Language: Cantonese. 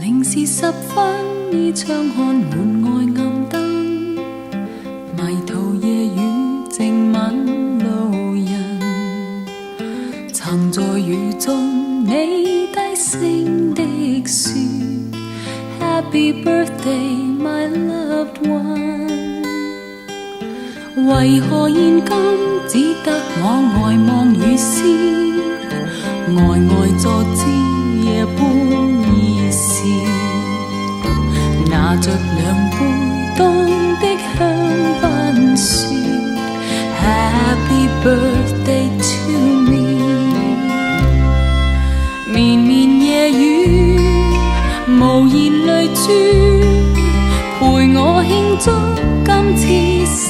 零時10分，倚窗看門外暗燈，迷途夜雨靜吻路人，曾在雨中你低聲的說 Happy birthday my loved one， 為何現今只得我呆望雨絲，呆呆坐知夜半已是，拿着兩杯凍的香檳說 Happy birthday to me， 綿綿夜雨無言淚珠，陪我慶祝今次生